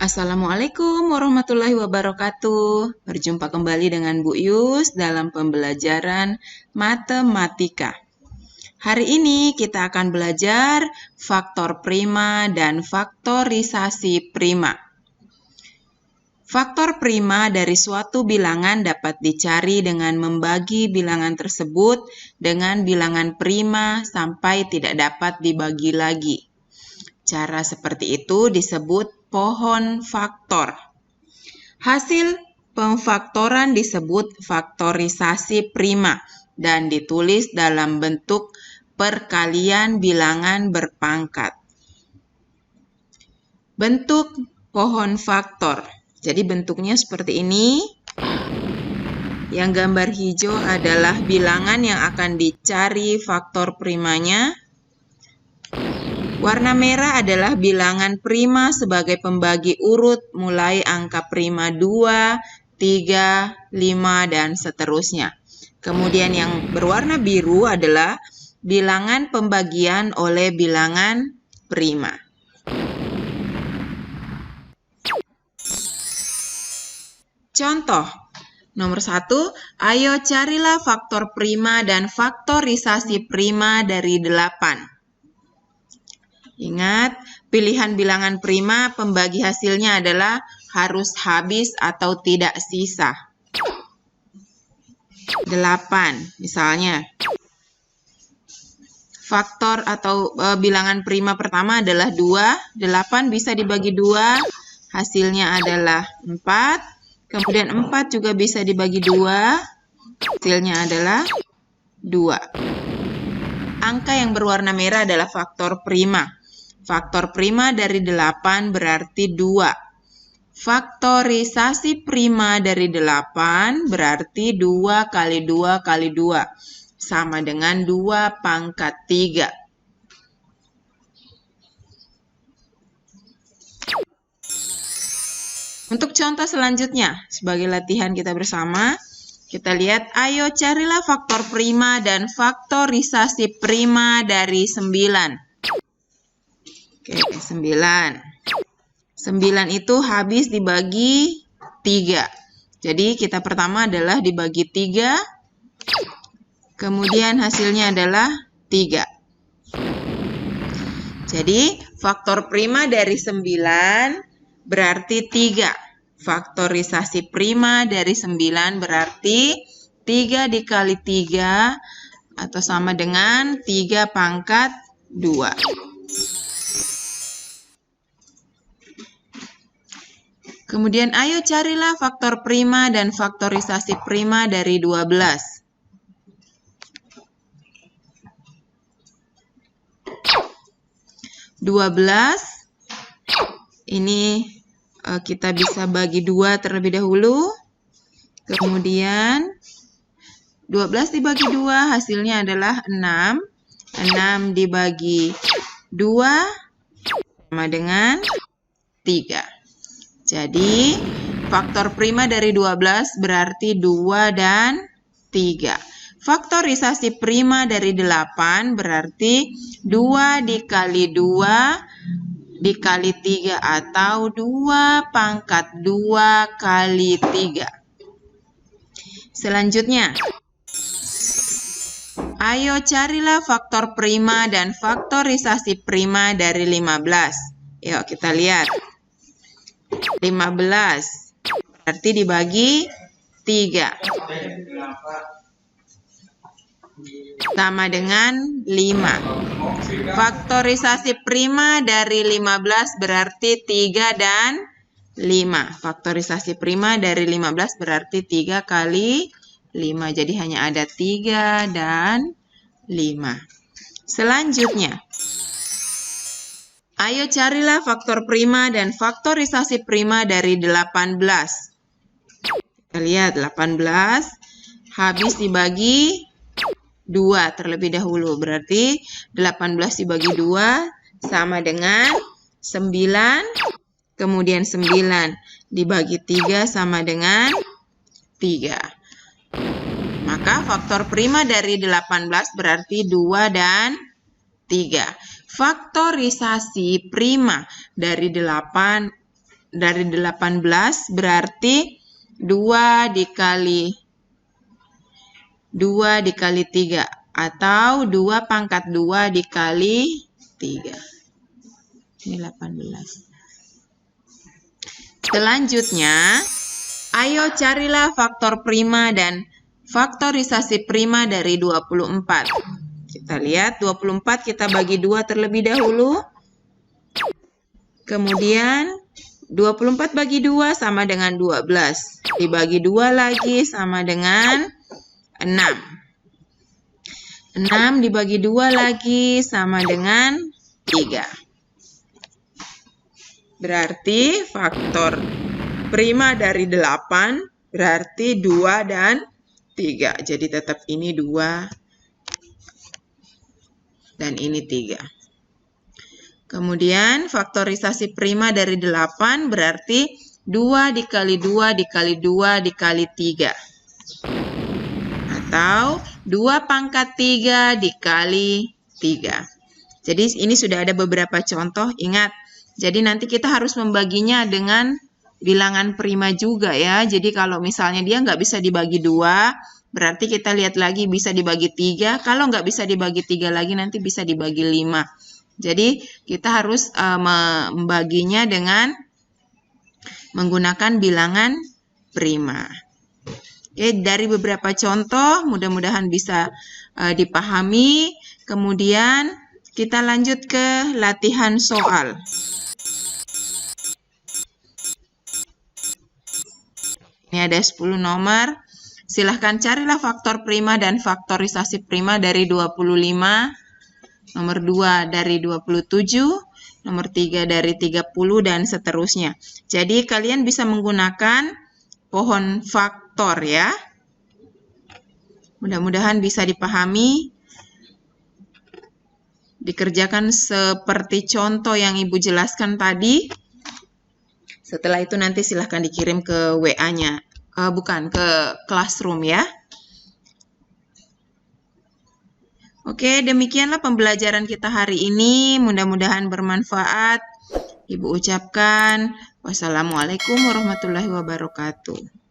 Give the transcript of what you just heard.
Assalamualaikum warahmatullahi wabarakatuh. Berjumpa kembali dengan Bu Yus dalam pembelajaran matematika. Hari ini kita akan belajar faktor prima dan faktorisasi prima. Faktor prima dari suatu bilangan dapat dicari dengan membagi bilangan tersebut dengan bilangan prima sampai tidak dapat dibagi lagi. Cara seperti itu disebut pohon faktor. Hasil pemfaktoran disebut faktorisasi prima dan ditulis dalam bentuk perkalian bilangan berpangkat. Bentuk pohon faktor. Jadi bentuknya seperti ini. Yang gambar hijau adalah bilangan yang akan dicari faktor primanya. Warna merah adalah bilangan prima sebagai pembagi urut mulai angka prima 2, 3, 5, dan seterusnya. Kemudian yang berwarna biru adalah bilangan pembagian oleh bilangan prima. Contoh, nomor 1, ayo carilah faktor prima dan faktorisasi prima dari 8. Ingat, pilihan bilangan prima pembagi hasilnya adalah harus habis atau tidak sisa. 8, misalnya. Faktor atau bilangan prima pertama adalah 2. 8 bisa dibagi 2, hasilnya adalah 4. Kemudian 4 juga bisa dibagi 2, hasilnya adalah 2. Angka yang berwarna merah adalah faktor prima. Faktor prima dari 8 berarti 2. Faktorisasi prima dari 8 berarti 2 kali 2 kali 2. Sama dengan 2 pangkat 3. Untuk contoh selanjutnya, sebagai latihan kita bersama, kita lihat, ayo carilah faktor prima dan faktorisasi prima dari 9. Oke, 9. 9 itu habis dibagi 3. Jadi kita pertama adalah dibagi 3. Kemudian hasilnya adalah 3. Jadi faktor prima dari 9 berarti 3. Faktorisasi prima dari 9 berarti 3 dikali 3 atau sama dengan 3 pangkat 2. Kemudian ayo carilah faktor prima dan faktorisasi prima dari 12. Ini kita bisa bagi 2 terlebih dahulu. Kemudian 12 dibagi 2 hasilnya adalah 6. 6 dibagi 2 sama dengan 3. Jadi faktor prima dari 12 berarti 2 dan 3. Faktorisasi prima dari 8 berarti 2 dikali 2 dikali 3 atau 2 pangkat 2 kali 3. Selanjutnya, ayo carilah faktor prima dan faktorisasi prima dari 15. Yuk kita lihat. 15 berarti dibagi 3. Sama dengan 5. Faktorisasi prima dari 15 berarti 3 dan 5. Faktorisasi prima dari 15 berarti 3 kali 5. Jadi hanya ada 3 dan 5. Selanjutnya, ayo carilah faktor prima dan faktorisasi prima dari 18. Kita lihat 18 habis dibagi 2 terlebih dahulu. Berarti 18 dibagi 2 sama dengan 9. Kemudian 9 dibagi 3 sama dengan 3. Maka faktor prima dari 18 berarti 2 dan 3. Faktorisasi prima dari 18 dari 18 berarti 2 dikali 3 atau 2 pangkat 2 dikali 3. Ini 18. Selanjutnya, ayo carilah faktor prima dan faktorisasi prima dari 24. Kita lihat 24 kita bagi 2 terlebih dahulu. Kemudian 24 bagi 2 sama dengan 12. Dibagi 2 lagi sama dengan 6. 6 dibagi 2 lagi sama dengan 3. Berarti faktor prima dari 8 berarti 2 dan 3. Jadi tetap ini 2 dan ini 3. Kemudian faktorisasi prima dari 8 berarti 2 dikali 2 dikali 2 dikali 3. Atau 2 pangkat 3 dikali 3. Jadi ini sudah ada beberapa contoh, ingat. Jadi nanti kita harus membaginya dengan bilangan prima juga ya. Jadi kalau misalnya dia nggak bisa dibagi 2, berarti kita lihat lagi bisa dibagi 3. Kalau nggak bisa dibagi 3 lagi nanti bisa dibagi 5. Jadi kita harus membaginya dengan menggunakan bilangan prima. Oke, dari beberapa contoh mudah-mudahan bisa dipahami. Kemudian kita lanjut ke latihan soal. Ini ada 10 nomor. Silahkan carilah faktor prima dan faktorisasi prima dari 25. Nomor 2 dari 27. Nomor 3 dari 30 dan seterusnya. Jadi kalian bisa menggunakan pohon faktor ya. Mudah-mudahan bisa dipahami. Dikerjakan seperti contoh yang Ibu jelaskan tadi. Setelah itu nanti silahkan dikirim ke WA-nya, bukan ke classroom ya. Oke, demikianlah pembelajaran kita hari ini. Mudah-mudahan bermanfaat. Ibu ucapkan wassalamualaikum warahmatullahi wabarakatuh.